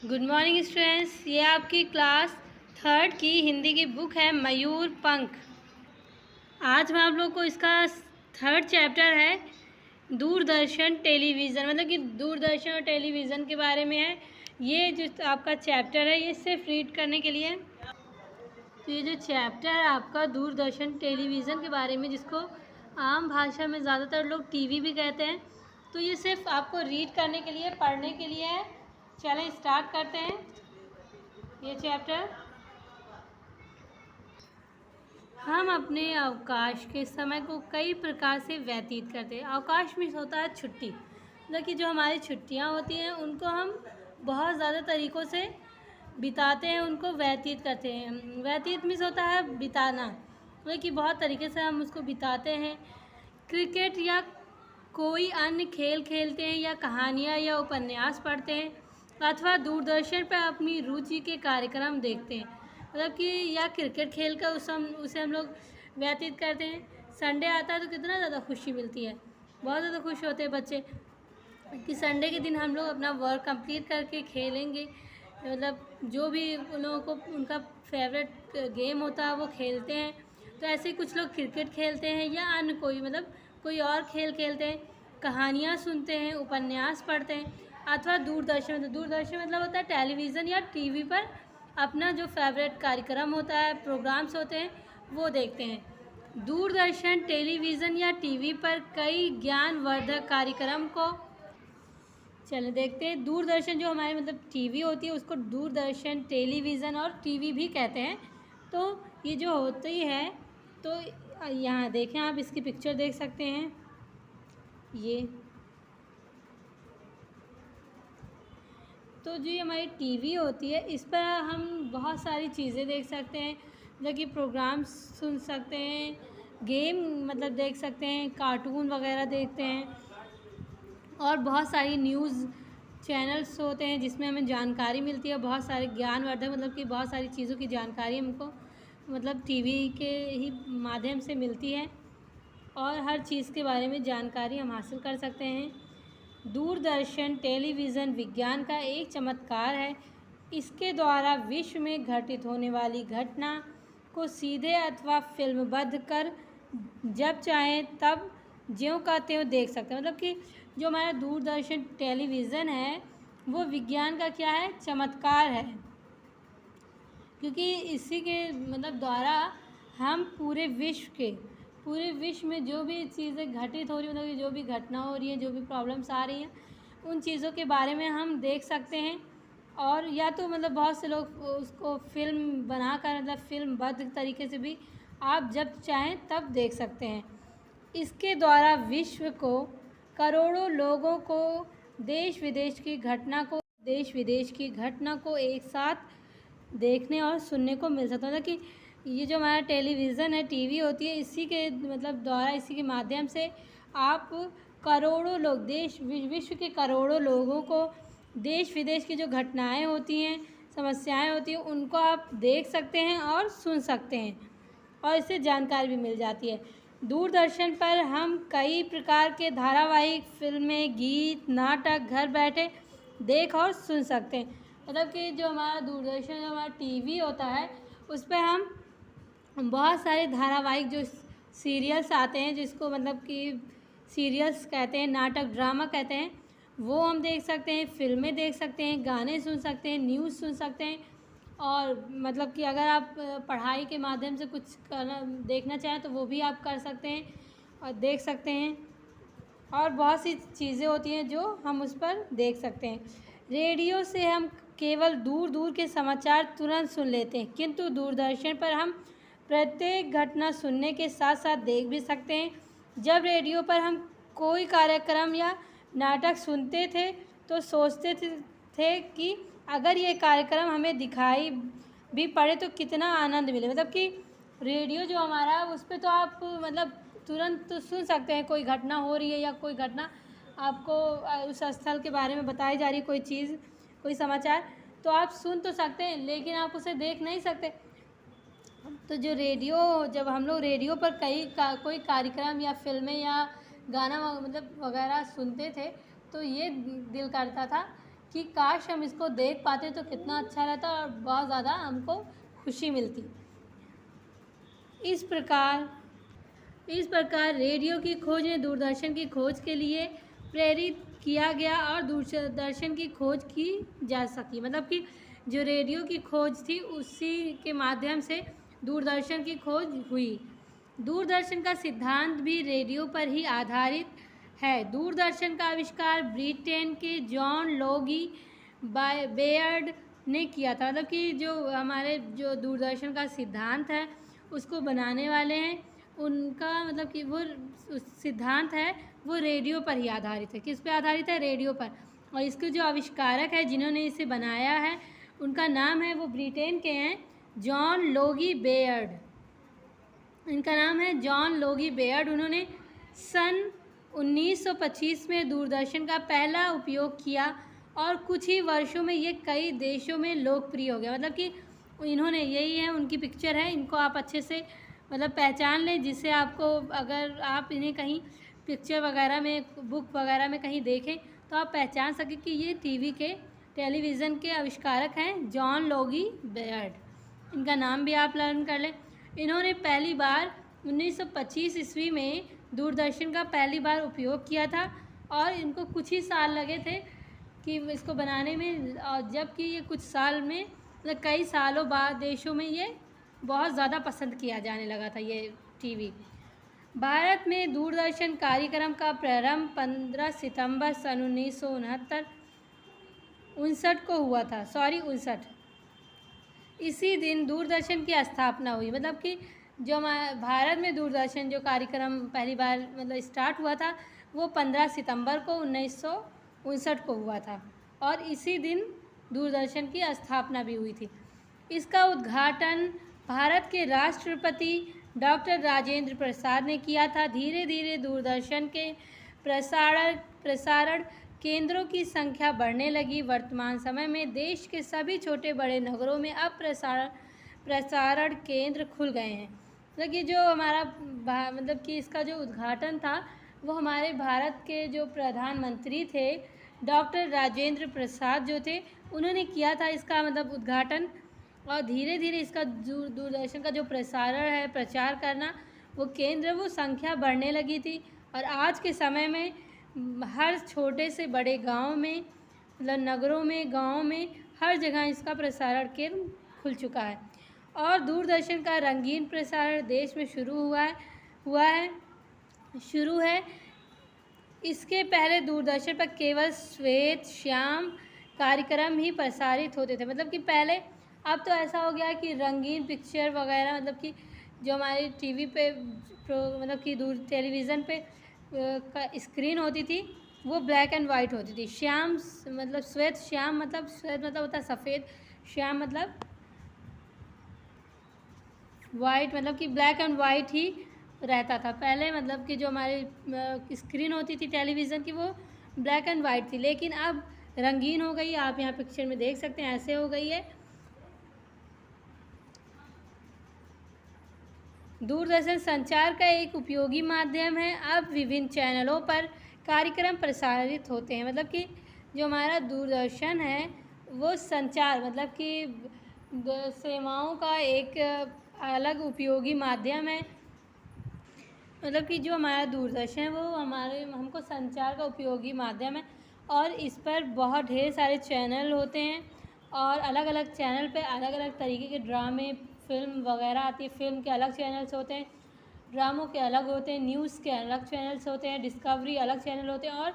Good morning students. ये आपकी class third की हिंदी की बुक है मयूर पंख। आज मैं आप लोग को इसका थर्ड चैप्टर है दूरदर्शन टेलीविज़न, मतलब कि दूरदर्शन और टेलीविज़न के बारे में है। ये जो आपका चैप्टर है ये सिर्फ रीड करने के लिए है। तो ये जो चैप्टर है आपका दूरदर्शन टेलीविज़न के बारे में, जिसको आम भाषा में ज़्यादातर लोग टीवी भी कहते हैं, तो ये सिर्फ आपको रीड करने के लिए, पढ़ने के लिए है। चलें स्टार्ट करते हैं ये चैप्टर। हम अपने अवकाश के समय को कई प्रकार से व्यतीत करते हैं। अवकाश में होता है छुट्टी, मतलब कि जो हमारी छुट्टियां होती हैं उनको हम बहुत ज़्यादा तरीक़ों से बिताते हैं, उनको व्यतीत करते हैं। व्यतीत मीन्स होता है बिताना, मतलब कि बहुत तरीके से हम उसको बिताते हैं। क्रिकेट या कोई अन्य खेल खेलते हैं, या कहानियाँ या उपन्यास पढ़ते हैं, अथवा दूरदर्शन पर अपनी रुचि के कार्यक्रम देखते हैं, मतलब कि या क्रिकेट खेल कर उसे हम लोग व्यतीत करते हैं। संडे आता है तो कितना ज़्यादा खुशी मिलती है, बहुत ज़्यादा खुश होते हैं बच्चे कि संडे के दिन हम लोग अपना वर्क कंप्लीट करके खेलेंगे, मतलब जो भी उन लोगों को उनका फेवरेट गेम होता है वो खेलते हैं। तो ऐसे ही कुछ लोग क्रिकेट खेलते हैं या अन्य कोई और खेल खेलते हैं, कहानियाँ सुनते हैं, उपन्यास पढ़ते हैं, अथवा दूरदर्शन मतलब होता है टेलीविज़न या टीवी पर अपना जो फेवरेट कार्यक्रम होता है, प्रोग्राम्स होते हैं, वो देखते हैं। दूरदर्शन टेलीविज़न या टीवी पर कई ज्ञानवर्धक कार्यक्रम को चलिए देखते हैं। दूरदर्शन जो हमारे मतलब टीवी होती है उसको दूरदर्शन टेलीविज़न और टीवी भी कहते हैं। तो ये जो होती है, तो यहाँ देखें आप, इसकी पिक्चर देख सकते हैं। ये तो जो हमारी टीवी होती है इस पर हम बहुत सारी चीज़ें देख सकते हैं, जो कि प्रोग्राम्स सुन सकते हैं, गेम मतलब देख सकते हैं, कार्टून वगैरह देखते हैं, और बहुत सारी न्यूज़ चैनल्स होते हैं जिसमें हमें जानकारी मिलती है। बहुत सारे ज्ञानवर्धक, मतलब कि बहुत सारी चीज़ों की जानकारी हमको मतलब टीवी के ही माध्यम से मिलती है, और हर चीज़ के बारे में जानकारी हम हासिल कर सकते हैं। दूरदर्शन टेलीविज़न विज्ञान का एक चमत्कार है। इसके द्वारा विश्व में घटित होने वाली घटना को सीधे अथवा फिल्मबद्ध कर जब चाहें तब ज्यों का त्यों देख सकते हैं। मतलब कि जो हमारा दूरदर्शन टेलीविज़न है वो विज्ञान का क्या है, चमत्कार है, क्योंकि इसी के मतलब द्वारा हम पूरे विश्व में जो भी चीज़ें घटित हो रही हैं, मतलब जो भी घटना हो रही है, जो भी प्रॉब्लम्स आ रही हैं, उन चीज़ों के बारे में हम देख सकते हैं। और या तो मतलब बहुत से लोग उसको फिल्म बनाकर, मतलब फिल्मबद्ध तरीके से भी आप जब चाहें तब देख सकते हैं। इसके द्वारा विश्व को करोड़ों लोगों को देश विदेश की घटना को एक साथ देखने और सुनने को मिल सकता है। मतलब कि ये जो हमारा टेलीविज़न है, टीवी होती है, इसी के मतलब द्वारा, इसी के माध्यम से आप करोड़ों लोग, विश्व के करोड़ों लोगों को देश विदेश की जो घटनाएं होती हैं, समस्याएं होती हैं, उनको आप देख सकते हैं और सुन सकते हैं, और इससे जानकारी भी मिल जाती है। दूरदर्शन पर हम कई प्रकार के धारावाहिक, फिल्में, गीत, नाटक घर बैठे देख और सुन सकते हैं। मतलब कि जो हमारा दूरदर्शन, जो हमारा टीवी होता है, उस पर हम बहुत सारे धारावाहिक, जो सीरियल्स आते हैं, जिसको मतलब कि सीरियल्स कहते हैं, नाटक ड्रामा कहते हैं, वो हम देख सकते हैं, फिल्में देख सकते हैं, गाने सुन सकते हैं, न्यूज़ सुन सकते हैं, और मतलब कि अगर आप पढ़ाई के माध्यम से कुछ देखना चाहें तो वो भी आप कर सकते हैं और देख सकते हैं। और बहुत सी चीज़ें होती हैं जो हम उस पर देख सकते हैं। रेडियो से हम केवल दूर दूर के समाचार तुरंत सुन लेते हैं, किंतु दूरदर्शन पर हम प्रत्येक घटना सुनने के साथ साथ देख भी सकते हैं। जब रेडियो पर हम कोई कार्यक्रम या नाटक सुनते थे तो सोचते थे कि अगर ये कार्यक्रम हमें दिखाई भी पड़े तो कितना आनंद मिले। मतलब कि रेडियो जो हमारा, उस पर तो आप मतलब तुरंत तो सुन सकते हैं, कोई घटना हो रही है या कोई घटना आपको उस स्थल के बारे में बताई जा रही है, कोई चीज़, कोई समाचार, तो आप सुन तो सकते हैं, लेकिन आप उसे देख नहीं सकते। तो जो रेडियो, जब हम लोग रेडियो पर कोई कार्यक्रम या फिल्में या गाना मतलब वगैरह सुनते थे, तो ये दिल करता था कि काश हम इसको देख पाते तो कितना अच्छा रहता और बहुत ज़्यादा हमको खुशी मिलती। इस प्रकार रेडियो की खोज ने दूरदर्शन की खोज के लिए प्रेरित किया गया और दूरदर्शन की खोज की जा सकी। मतलब कि जो रेडियो की खोज थी उसी के माध्यम से दूरदर्शन की खोज हुई। दूरदर्शन का सिद्धांत भी रेडियो पर ही आधारित है। दूरदर्शन का आविष्कार ब्रिटेन के जॉन लोगी बेयर्ड ने किया था। मतलब कि जो हमारे जो दूरदर्शन का सिद्धांत है उसको बनाने वाले हैं, उनका मतलब कि वो सिद्धांत है वो रेडियो पर ही आधारित है। किस पे आधारित है? रेडियो पर। और इसके जो आविष्कारक है जिन्होंने इसे बनाया है उनका नाम है, वो ब्रिटेन के हैं, जॉन लोगी बेयर्ड। इनका नाम है जॉन लोगी बेयर्ड। उन्होंने सन 1925 में दूरदर्शन का पहला उपयोग किया और कुछ ही वर्षों में ये कई देशों में लोकप्रिय हो गया। मतलब कि इन्होंने, यही है उनकी पिक्चर है, इनको आप अच्छे से मतलब पहचान लें, जिससे आपको अगर आप इन्हें कहीं पिक्चर वगैरह में, बुक वगैरह में कहीं देखें तो आप पहचान सकें कि ये टेलीविज़न के आविष्कारक हैं जॉन लोगी बेयर्ड। इनका नाम भी आप लर्न कर लें। इन्होंने पहली बार 1925 ईस्वी में दूरदर्शन का पहली बार उपयोग किया था और इनको कुछ ही साल लगे थे कि इसको बनाने में, और जबकि ये कुछ साल में मतलब कई सालों बाद देशों में ये बहुत ज़्यादा पसंद किया जाने लगा था ये टीवी। भारत में दूरदर्शन कार्यक्रम का प्रारंभ 15 सितंबर सन 1969 को हुआ था। 59 इसी दिन दूरदर्शन की स्थापना हुई। मतलब कि जो भारत में दूरदर्शन जो कार्यक्रम पहली बार मतलब स्टार्ट हुआ था वो 15 सितंबर को 1959 को हुआ था और इसी दिन दूरदर्शन की स्थापना भी हुई थी। इसका उद्घाटन भारत के राष्ट्रपति डॉक्टर राजेंद्र प्रसाद ने किया था। धीरे धीरे दूरदर्शन के प्रसारण केंद्रों की संख्या बढ़ने लगी। वर्तमान समय में देश के सभी छोटे बड़े नगरों में अब प्रसारण केंद्र खुल गए हैं। मतलब कि जो हमारा मतलब कि इसका जो उद्घाटन था वो हमारे भारत के जो प्रधानमंत्री थे डॉक्टर राजेंद्र प्रसाद जो थे उन्होंने किया था इसका मतलब उद्घाटन। और धीरे धीरे इसका दूरदर्शन का जो प्रचार करना वो केंद्र, वो संख्या बढ़ने लगी थी और आज के समय में हर छोटे से बड़े गांव में, मतलब नगरों में, गांव में, हर जगह इसका प्रसारण केंद्र खुल चुका है। और दूरदर्शन का रंगीन प्रसारण देश में शुरू है। इसके पहले दूरदर्शन पर केवल श्वेत श्याम कार्यक्रम ही प्रसारित होते थे। मतलब कि पहले, अब तो ऐसा हो गया है कि रंगीन पिक्चर वगैरह, मतलब कि जो हमारी टीवी पे मतलब कि टेलीविज़न पे स्क्रीन होती थी वो ब्लैक एंड वाइट होती थी। श्याम मतलब श्वेत श्याम, मतलब श्वेत मतलब होता है सफ़ेद, श्याम मतलब वाइट, मतलब कि ब्लैक एंड वाइट ही रहता था पहले। मतलब कि जो हमारी स्क्रीन होती थी टेलीविज़न की वो ब्लैक एंड वाइट थी, लेकिन अब रंगीन हो गई। आप यहाँ पिक्चर में देख सकते हैं, ऐसे हो गई है। दूरदर्शन संचार का एक उपयोगी माध्यम है। अब विभिन्न चैनलों पर कार्यक्रम प्रसारित होते हैं। मतलब कि जो हमारा दूरदर्शन है वो संचार मतलब कि सेवाओं का एक अलग उपयोगी माध्यम है। मतलब कि जो हमारा दूरदर्शन है वो हमको संचार का उपयोगी माध्यम है और इस पर बहुत ढेर सारे चैनल होते हैं और अलग अलग चैनल पे अलग अलग तरीके के ड्रामे, फिल्म वगैरह आती है। फिल्म के अलग चैनल्स होते हैं, ड्रामों के अलग होते हैं, न्यूज़ के अलग चैनल्स होते हैं, डिस्कवरी अलग चैनल होते हैं और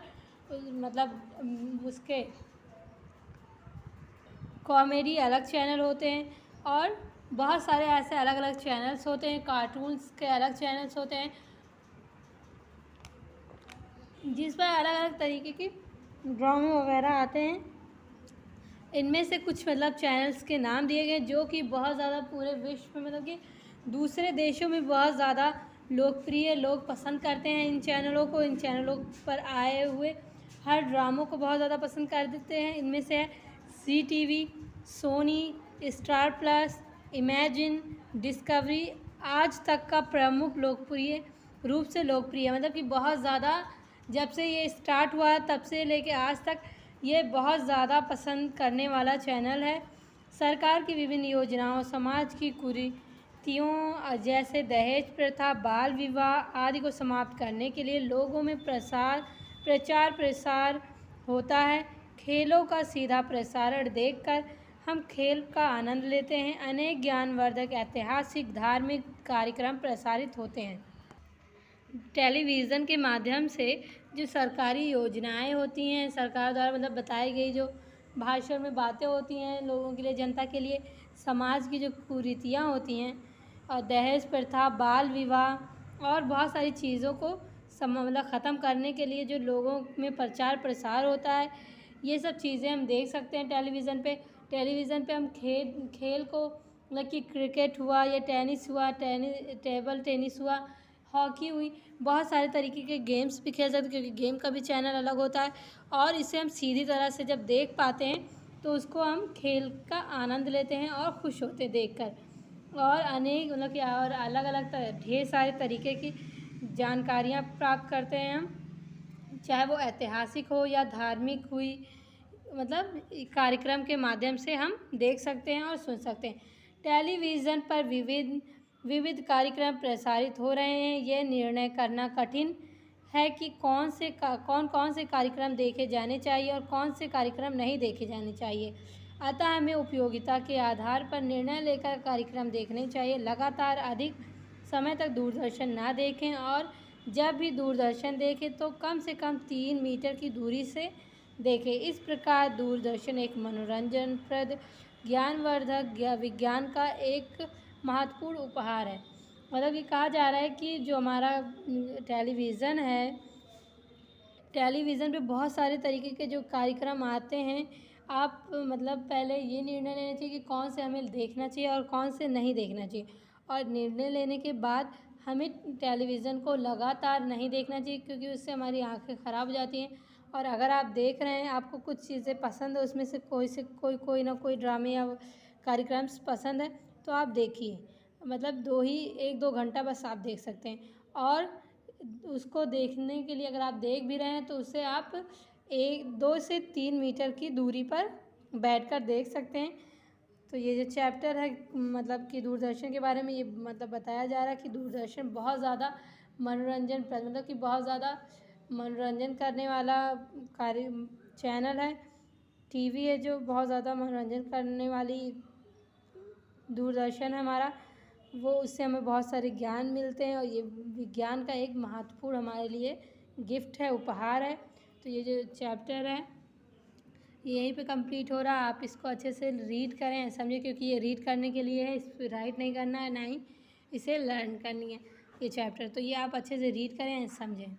मतलब उसके कॉमेडी अलग चैनल होते हैं और बहुत सारे ऐसे अलग अलग चैनल्स होते हैं। कार्टून्स के अलग चैनल्स होते हैं जिस पर अलग अलग तरीके के ड्रामे वगैरह आते हैं। इनमें से कुछ मतलब चैनल्स के नाम दिए गए जो कि बहुत ज़्यादा पूरे विश्व में, मतलब कि दूसरे देशों में बहुत ज़्यादा लोकप्रिय, लोग पसंद करते हैं इन चैनलों को। इन चैनलों पर आए हुए हर ड्रामों को बहुत ज़्यादा पसंद कर देते हैं। इनमें से है CTV, Sony, Star Plus, Imagine, Discovery, Aaj Tak का प्रमुख लोकप्रिय रूप से लोकप्रिय, मतलब कि बहुत ज़्यादा जब से ये स्टार्ट हुआ तब से लेके आज तक ये बहुत ज़्यादा पसंद करने वाला चैनल है। सरकार की विभिन्न योजनाओं, समाज की कुरीतियों जैसे दहेज प्रथा, बाल विवाह आदि को समाप्त करने के लिए लोगों में प्रचार प्रसार होता है। खेलों का सीधा प्रसारण देखकर हम खेल का आनंद लेते हैं। अनेक ज्ञानवर्धक, ऐतिहासिक, धार्मिक कार्यक्रम प्रसारित होते हैं। टेलीविज़न के माध्यम से जो सरकारी योजनाएं होती हैं, सरकार द्वारा मतलब बताई गई जो भाषण में बातें होती हैं लोगों के लिए, जनता के लिए, समाज की जो कुरीतियाँ होती हैं और दहेज प्रथा, बाल विवाह और बहुत सारी चीज़ों को मतलब ख़त्म करने के लिए जो लोगों में प्रचार प्रसार होता है, ये सब चीज़ें हम देख सकते हैं टेलीविज़न पे। टेलीविज़न पे हम खेल को मतलब कि क्रिकेट हुआ या टेनिस हुआ, टेबल टेनिस हुआ, हॉकी हुई, बहुत सारे तरीके के गेम्स भी खेल सकते हैं क्योंकि गेम का भी चैनल अलग होता है और इसे हम सीधी तरह से जब देख पाते हैं तो उसको हम खेल का आनंद लेते हैं और खुश होते हैं देखकर। और अनेक मतलब कि और अलग अलग ढेर सारे तरीके की जानकारियाँ प्राप्त करते हैं हम, चाहे वो ऐतिहासिक हो या धार्मिक हुई, मतलब कार्यक्रम के माध्यम से हम देख सकते हैं और सुन सकते हैं। टेलीविज़न पर विविध कार्यक्रम प्रसारित हो रहे हैं। ये निर्णय करना कठिन है कि कौन कौन से कार्यक्रम देखे जाने चाहिए और कौन से कार्यक्रम नहीं देखे जाने चाहिए। अतः हमें उपयोगिता के आधार पर निर्णय लेकर कार्यक्रम देखने चाहिए। लगातार अधिक समय तक दूरदर्शन ना देखें और जब भी दूरदर्शन देखें तो कम से कम 3 मीटर की दूरी से देखें। इस प्रकार दूरदर्शन एक मनोरंजनप्रद, ज्ञानवर्धक विज्ञान का एक महत्वपूर्ण उपहार है। मतलब ये कहा जा रहा है कि जो हमारा टेलीविज़न है, टेलीविज़न पे बहुत सारे तरीके के जो कार्यक्रम आते हैं, आप मतलब पहले ये निर्णय लेना चाहिए कि कौन से हमें देखना चाहिए और कौन से नहीं देखना चाहिए। और निर्णय लेने के बाद हमें टेलीविज़न को लगातार नहीं देखना चाहिए क्योंकि उससे हमारी आँखें ख़राब हो जाती हैं। और अगर आप देख रहे हैं, आपको कुछ चीज़ें पसंद है, उसमें से कोई ना कोई ड्रामे या कार्यक्रम पसंद है तो आप देखिए। मतलब 1-2 घंटा बस आप देख सकते हैं और उसको देखने के लिए अगर आप देख भी रहे हैं तो उसे आप 2 से 3 मीटर की दूरी पर बैठकर देख सकते हैं। तो ये जो चैप्टर है मतलब कि दूरदर्शन के बारे में ये मतलब बताया जा रहा है कि दूरदर्शन बहुत ज़्यादा मतलब कि बहुत ज़्यादा मनोरंजन करने वाला चैनल है, टीवी है जो बहुत ज़्यादा मनोरंजन करने वाली दूरदर्शन है हमारा, वो उससे हमें बहुत सारे ज्ञान मिलते हैं और ये विज्ञान का एक महत्वपूर्ण हमारे लिए गिफ्ट है, उपहार है। तो ये जो चैप्टर है यहीं पे कंप्लीट हो रहा है। आप इसको अच्छे से रीड करें, समझें, क्योंकि ये रीड करने के लिए है, इस पर राइट नहीं करना है, ना ही इसे लर्न करनी है ये चैप्टर। तो ये आप अच्छे से रीड करें, समझें।